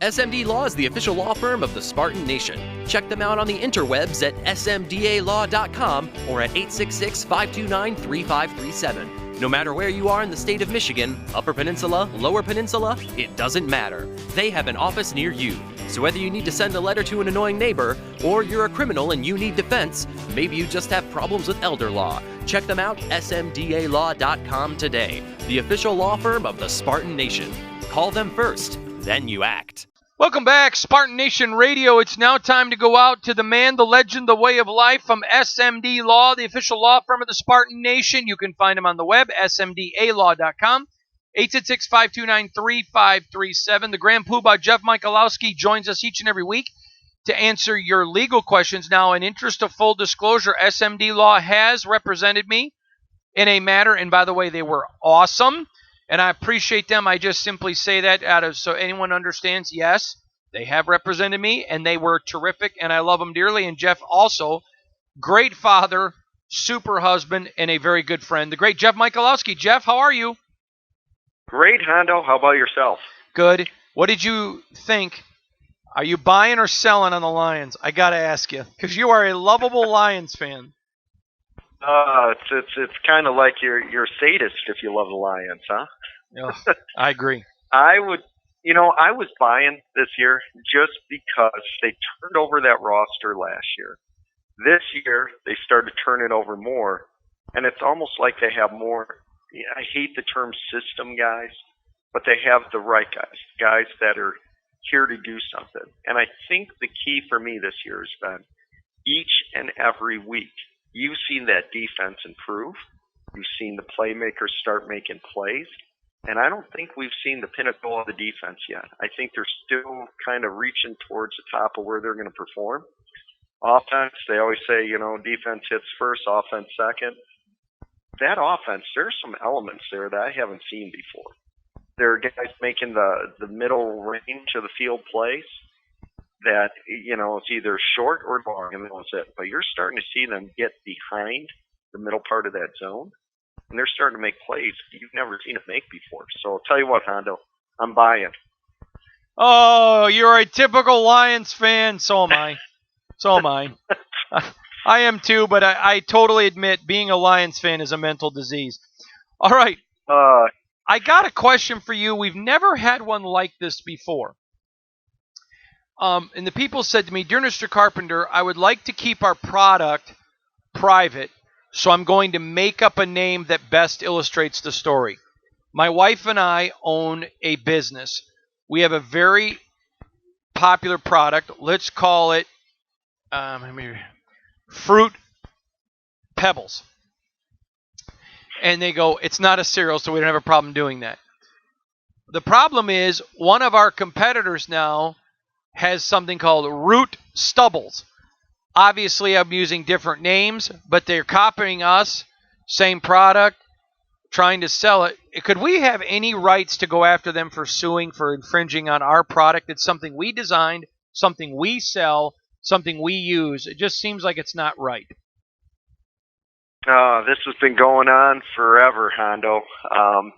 SMD Law is the official law firm of the Spartan Nation. Check them out on the interwebs at smdalaw.com or at 866-529-3537. No matter where you are in the state of Michigan, Upper Peninsula, Lower Peninsula, it doesn't matter. They have an office near you. So whether you need to send a letter to an annoying neighbor, or you're a criminal and you need defense, maybe you just have problems with elder law, check them out, smdalaw.com today. The official law firm of the Spartan Nation. Call them first, then you act. Welcome back, Spartan Nation Radio. It's now time to go out to the man, the legend, the way of life from SMD Law, the official law firm of the Spartan Nation. You can find him on the web, smdalaw.com, 866-529-3537. The Grand Poobah, Jeff Michalowski, joins us each and every week to answer your legal questions. Now, in interest of full disclosure, SMD Law has represented me in a matter, and by the way, they were awesome. And I appreciate them. I just simply say that so anyone understands, yes, they have represented me, and they were terrific, and I love them dearly. And Jeff also, great father, super husband, and a very good friend. The great Jeff Michalowski. Jeff, how are you? Great, Hondo. How about yourself? Good. What did you think? Are you buying or selling on the Lions? I got to ask you, because you are a lovable Lions fan. It's kind of like you're a sadist if you love the Lions, huh? Oh, I agree. I was buying this year just because they turned over that roster last year. This year, they started turning over more, and it's almost like they have more, I hate the term system guys, but they have the right guys that are here to do something. And I think the key for me this year has been each and every week, you've seen that defense improve. You've seen the playmakers start making plays. And I don't think we've seen the pinnacle of the defense yet. I think they're still kind of reaching towards the top of where they're going to perform. Offense, they always say, defense hits first, offense second. That offense, there's some elements there that I haven't seen before. There are guys making the middle range of the field plays that, it's either short or long, and that's it. But you're starting to see them get behind the middle part of that zone, and they're starting to make plays you've never seen it make before. So I'll tell you what, Hondo, I'm buying. Oh, you're a typical Lions fan. So am I. I am too, but I totally admit being a Lions fan is a mental disease. All right. I got a question for you. We've never had one like this before. And the people said to me, "Dear Mr. Carpenter, I would like to keep our product private, so I'm going to make up a name that best illustrates the story. My wife and I own a business. We have a very popular product. Let's call it Fruit Pebbles." And they go, "It's not a cereal, so we don't have a problem doing that." The problem is one of our competitors now has something called Root Stubbles. Obviously, I'm using different names, but they're copying us, same product, trying to sell it. Could we have any rights to go after them for suing, for infringing on our product? It's something we designed, something we sell, something we use. It just seems like it's not right. This has been going on forever, Hondo.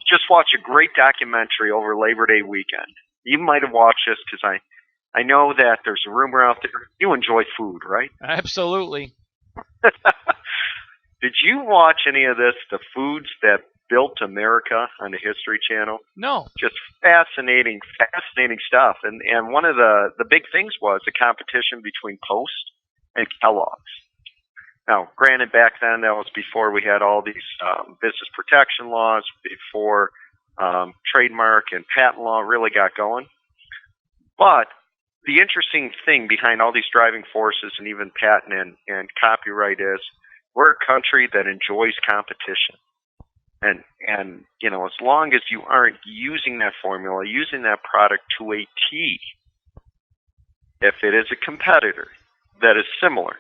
Just watched a great documentary over Labor Day weekend. You might have watched this because I know that there's a rumor out there. You enjoy food, right? Absolutely. Did you watch any of this, The Foods That Built America on the History Channel? No. Just fascinating stuff. And one of the big things was the competition between Post and Kellogg's. Now, granted, back then, that was before we had all these business protection laws, before trademark and patent law really got going. But the interesting thing behind all these driving forces and even patent and copyright is we're a country that enjoys competition. And as long as you aren't using that formula, using that product to a T, if it is a competitor that is similar,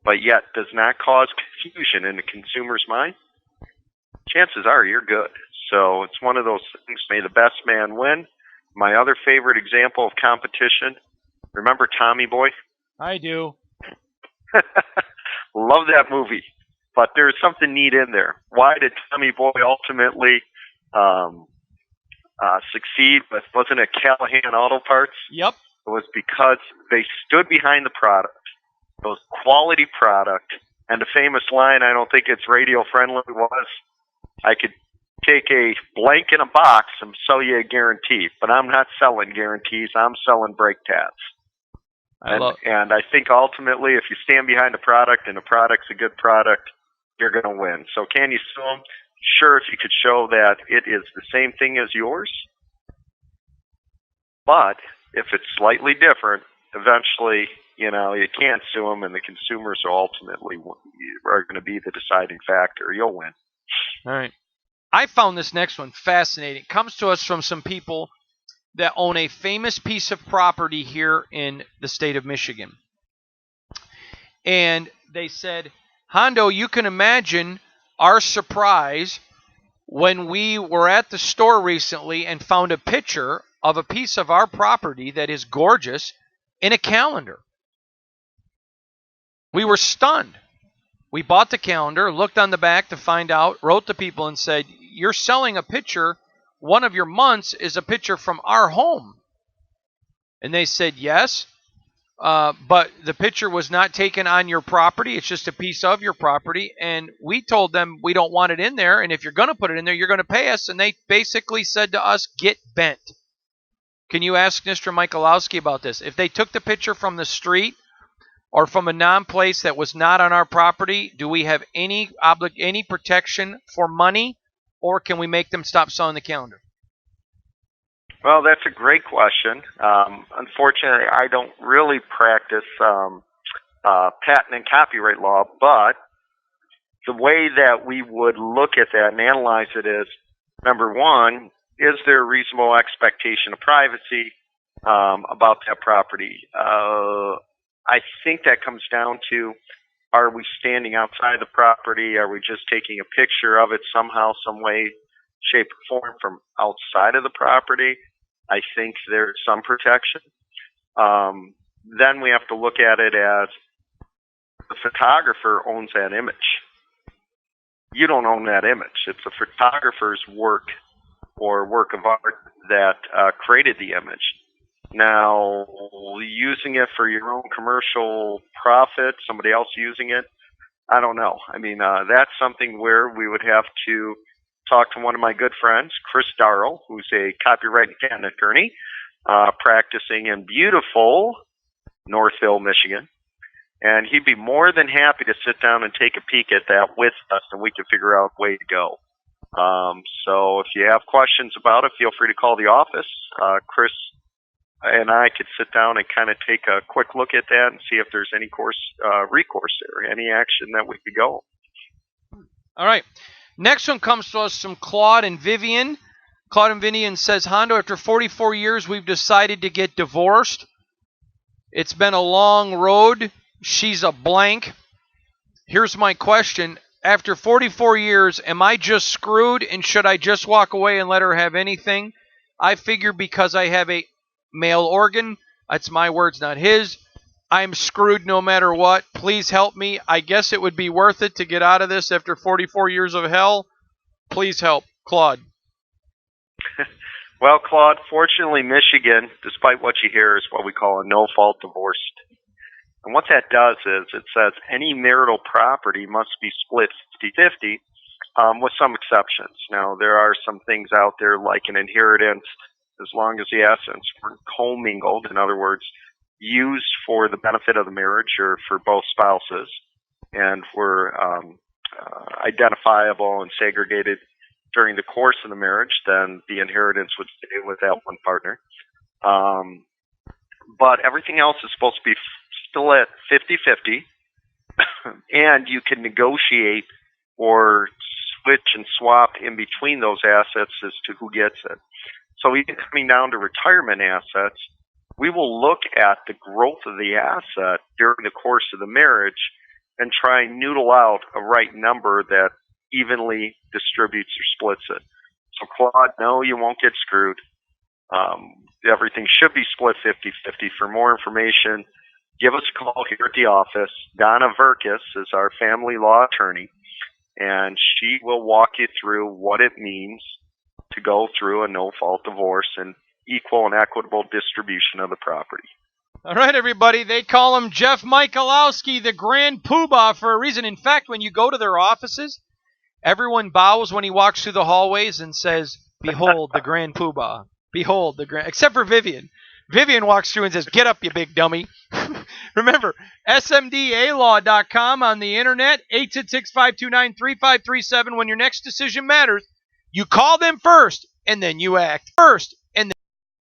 but yet does not cause confusion in the consumer's mind, chances are you're good. So it's one of those things, may the best man win. My other favorite example of competition, remember Tommy Boy? I do. Love that movie. But there's something neat in there. Why did Tommy Boy ultimately succeed with, wasn't it Callahan Auto Parts? Yep. It was because they stood behind the product. It was quality product. And the famous line, I don't think it's radio friendly, was, I could take a blank in a box and sell you a guarantee, but I'm not selling guarantees. I'm selling brake pads. And I think ultimately, if you stand behind a product and the product's a good product, you're going to win. So can you sue them? Sure, if you could show that it is the same thing as yours. But if it's slightly different, eventually, you can't sue them, and the consumers are ultimately going to be the deciding factor. You'll win. All right. I found this next one fascinating. It comes to us from some people that own a famous piece of property here in the state of Michigan. And they said, Hondo, you can imagine our surprise when we were at the store recently and found a picture of a piece of our property that is gorgeous in a calendar. We were stunned. We bought the calendar, looked on the back to find out, wrote the people and said, you're selling a picture. One of your months is a picture from our home. And they said, yes, but the picture was not taken on your property. It's just a piece of your property. And we told them we don't want it in there. And if you're going to put it in there, you're going to pay us. And they basically said to us, get bent. Can you ask Mr. Michalowski about this? If they took the picture from the street or from a non-place that was not on our property, do we have any protection for money, or can we make them stop selling the calendar? Well, that's a great question. Unfortunately, I don't really practice patent and copyright law, but the way that we would look at that and analyze it is, number one, is there a reasonable expectation of privacy about that property? I think that comes down to, are we standing outside the property? Are we just taking a picture of it somehow, some way, shape, or form from outside of the property? I think there's some protection. Then we have to look at it as the photographer owns that image. You don't own that image. It's the photographer's work or work of art that created the image. Now, using it for your own commercial profit, somebody else using it, I don't know. I mean, that's something where we would have to talk to one of my good friends, Chris Darrell, who's a copyright and patent attorney, practicing in beautiful Northville, Michigan. And he'd be more than happy to sit down and take a peek at that with us, and we could figure out a way to go. So if you have questions about it, feel free to call the office. Chris and I could sit down and kind of take a quick look at that and see if there's any recourse there, any action that we could go. All right. Next one comes to us from Claude and Vivian. Claude and Vivian says, Hondo, after 44 years, we've decided to get divorced. It's been a long road. She's a blank. Here's my question. After 44 years, am I just screwed, and should I just walk away and let her have anything? I figure because I have a male organ, that's my words, not his, I'm screwed no matter what. Please help me. I guess it would be worth it to get out of this after 44 years of hell. Please help. Claude. Well, Claude, fortunately, Michigan, despite what you hear, is what we call a no-fault divorce. And what that does is it says any marital property must be split 50-50 with some exceptions. Now, there are some things out there like an inheritance, as long as the assets were commingled, in other words, used for the benefit of the marriage or for both spouses, and were identifiable and segregated during the course of the marriage, then the inheritance would stay with that one partner. But everything else is supposed to be still at 50-50, and you can negotiate or switch and swap in between those assets as to who gets it. So even coming down to retirement assets, we will look at the growth of the asset during the course of the marriage and try and noodle out a right number that evenly distributes or splits it. So Claude, no, you won't get screwed. Everything should be split 50-50. For more information, give us a call here at the office. Donna Verkus is our family law attorney, and she will walk you through what it means to go through a no-fault divorce and equal and equitable distribution of the property. All right, everybody. They call him Jeff Michalowski, the Grand Poobah, for a reason. In fact, when you go to their offices, everyone bows when he walks through the hallways and says, "Behold the Grand Poobah. Behold the Grand..." Except for Vivian. Vivian walks through and says, "Get up, you big dummy." Remember, smdalaw.com on the internet, 866-529-3537. When your next decision matters, you call them first, and then you act. First,